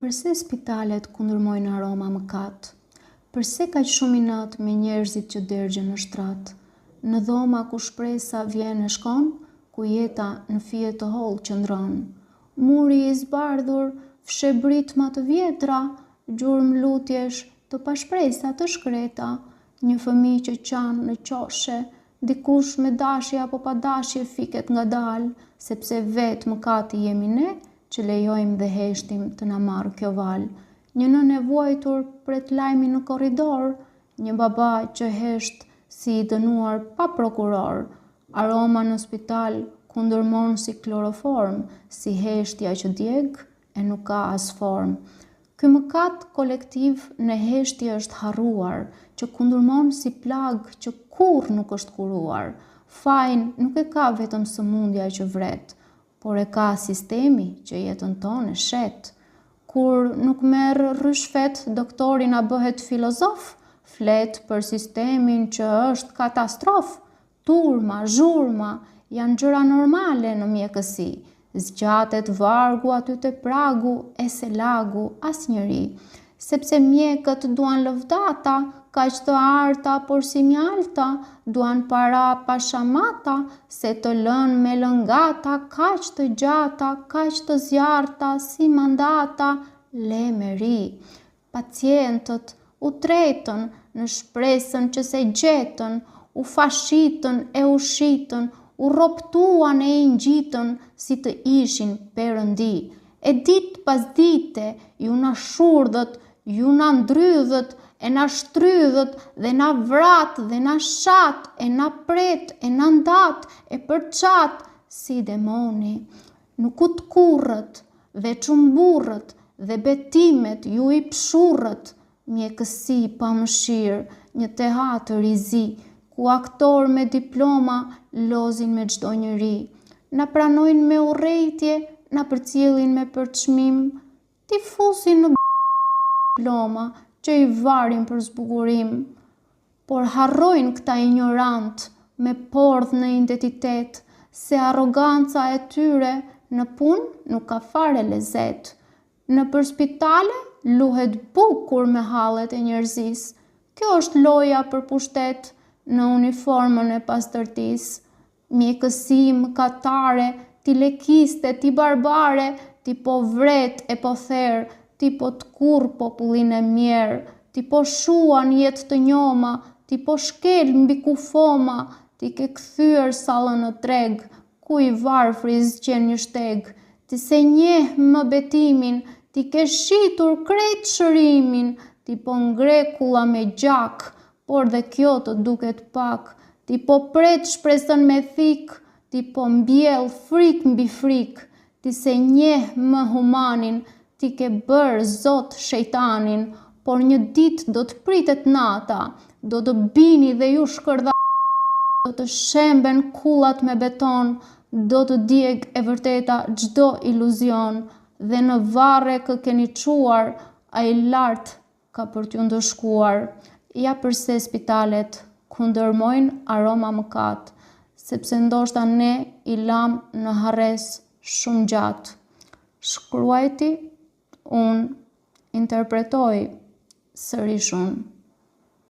Përse spitalet kundërmojnë aroma mëkat? Përse kaq shumë inat me njerëzit që dërgjën në shtrat? Në dhoma ku shpresa vjen e shkon, ku jeta në fije të hollë qëndron. Muri i zbardhur, fshebritma të vjetra, gjurmë lutjesh të pashpresa të shkreta, një fëmijë që qanë në qoshe, dikush me dashje apo pa dashje fiket ngadalë, sepse vetë mëkati jemi ne, që lejojmë dhe heshtim të na marrë kjo valë. Një nënë e vuajtur pret lajmi në korridor, një baba që hesht si i dënuar pa prokuror. Aroma në spital kundërmon si kloroform, si heshtja që djeg e nuk ka as form. Ky mëkat kolektiv në heshtje është harruar, që kundërmon si plag që kurrë nuk është kuruar. Fajin nuk e ka vetëm sëmundja që vret, por e ka sistemi që jetën tonë e shet. Kur nuk merr rryshfet, doktori na bëhet filozof, flet për sistemin që është katastrof. Turma, zhurma janë gjëra normale në mjekësi. Zgjatet vargu aty te pragu e se lagu asnjëri. Sepse mjekët duan lëvdata, kaq të arta por si mjalta, duan para pa shamata, se të lën me lëngata, kaq të gjata, kaq të zjarta, si mandata, le me ri. Pacientët u tretën në shpresën që se gjetën, u fashitën e u shitën, u roptuan e i ngjitën si të ishin perëndi. E ditë pas dite, ju na shurdhët, ju na ndrydhët, e na shtrydhët, dhe na vrat, dhe na shat, e na pret, e na ndat, e përçat, si demoni. Nuk u të kurrët, veç u mburrët, dhe betimet ju i pshurrët. Mjekësi pa mëshirë, një teatër i zi, ku aktor me diploma lozin me çdo njeri. Na pranojnë me urrejtje, na përcjellin me përçmim, ti fusin në diploma që i varin për zbukurim. Por harrojnë këta ignorant me pordh në identitet, se arroganca e tyre në punë nuk ka fare lezet. Në për spitale luhet bukur me hallet e njerëzis. Kjo është loja për pushtet në uniformën e pastërtisë. Mjekësi mëkatare, ti lekiste, ti barbare, ti po vret e po therë, ti po të kurr popullin e mjerë, ti po shuan jetë të njoma, ti po shkel mbi kufoma, ti ke kthyer sallën në treg, ku i varfri zgjen një shteg, ti se njeh më betimin, ti ke shitur krejt shërimin, ti po ngre kulla me gjak, por dhe kjo të duket pak, ti po pret shpresën me thik, ti po mbjell frik mbi frik, ti se njeh më humanin, ti ke bërë zot shejtanin, por një ditë do të pritet nata, do të bini dhe ju shkërdha, do të shemben kullat me beton, do të djeg e vërteta çdo iluzion, dhe në varre kë keni quar, ai lart ka për t'ju ndëshkuar. Ja përse spitalet kundërmojnë aroma mëkat, sepse ndoshta ne i lam në harres shumë gjatë. Shkruajti, unë interpretoj sërish unë.